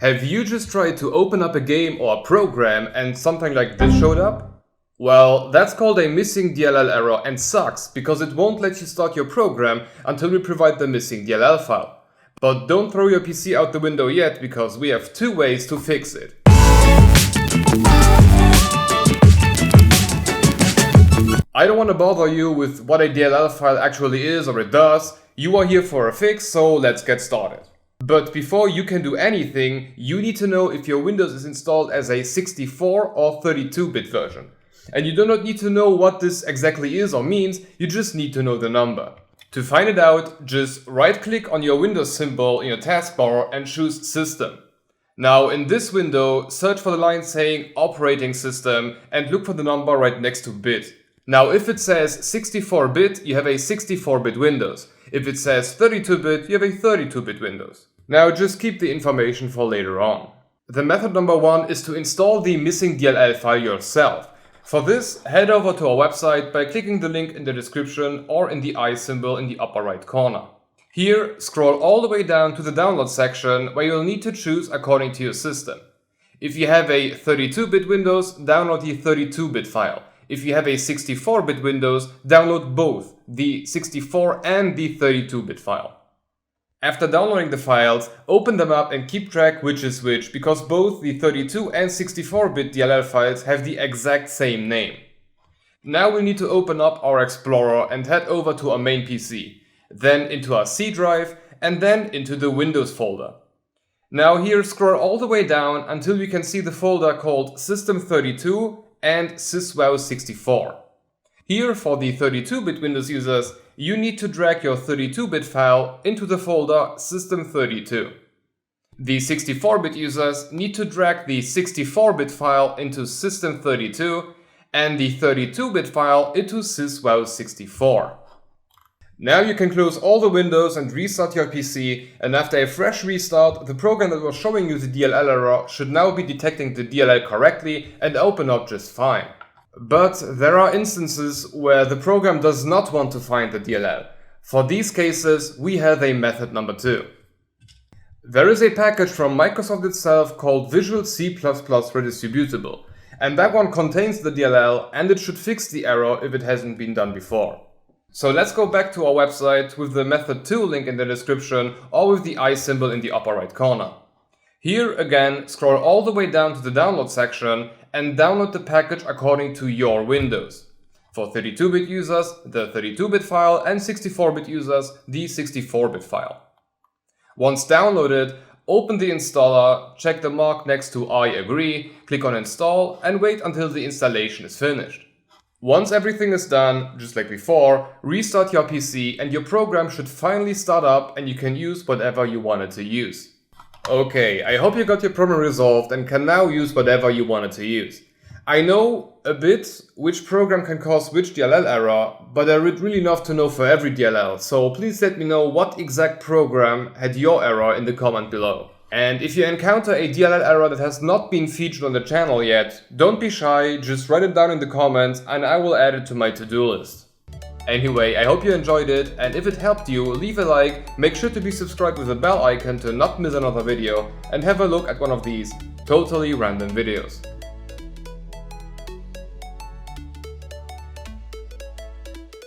Have you just tried to open up a game or a program and something like this showed up? Well, that's called a missing DLL error and sucks because it won't let you start your program until we provide the missing DLL file. But don't throw your PC out the window yet because we have two ways to fix it. I don't want to bother you with what a DLL file actually is or it does. You are here for a fix, so let's get started. But before you can do anything, you need to know if your Windows is installed as a 64 or 32-bit version. And you do not need to know what this exactly is or means, you just need to know the number. To find it out, just right-click on your Windows symbol in your taskbar and choose System. Now in this window, search for the line saying Operating System and look for the number right next to bit. Now if it says 64-bit, you have a 64-bit Windows. If it says 32-bit, you have a 32-bit Windows. Now just keep the information for later on. The method number one is to install the missing DLL file yourself. For this, head over to our website by clicking the link in the description or in the I symbol in the upper right corner. Here, scroll all the way down to the download section where you'll need to choose according to your system. If you have a 32-bit Windows, download the 32-bit file. If you have a 64-bit Windows, download both, the 64 and the 32-bit file. After downloading the files, open them up and keep track which is which, because both the 32 and 64-bit DLL files have the exact same name. Now we need to open up our Explorer and head over to our main PC, then into our C drive and then into the Windows folder. Now here scroll all the way down until you can see the folder called System32 and syswow64. Here, for the 32-bit Windows users, you need to drag your 32-bit file into the folder System32. The 64-bit users need to drag the 64-bit file into System32 and the 32-bit file into syswow64. Now you can close all the windows and restart your PC, and after a fresh restart, the program that was showing you the DLL error should now be detecting the DLL correctly and open up just fine. But there are instances where the program does not want to find the DLL. For these cases, we have a method number two. There is a package from Microsoft itself called Visual C++ Redistributable, and that one contains the DLL and it should fix the error if it hasn't been done before. So let's go back to our website with the method 2 link in the description or with the I symbol in the upper right corner. Here again, scroll all the way down to the download section and download the package according to your Windows. For 32-bit users, the 32-bit file, and 64-bit users, the 64-bit file. Once downloaded, open the installer, check the mark next to I agree, click on install and wait until the installation is finished. Once everything is done, just like before, restart your PC and your program should finally start up and you can use whatever you wanted to use. Okay, I hope you got your problem resolved and can now use whatever you wanted to use. I know a bit which program can cause which DLL error, but I would really love to know for every DLL, so please let me know what exact program had your error in the comment below. And if you encounter a DLL error that has not been featured on the channel yet, don't be shy, just write it down in the comments and I will add it to my to-do list. Anyway, I hope you enjoyed it, and if it helped you, leave a like, make sure to be subscribed with the bell icon to not miss another video, and have a look at one of these totally random videos.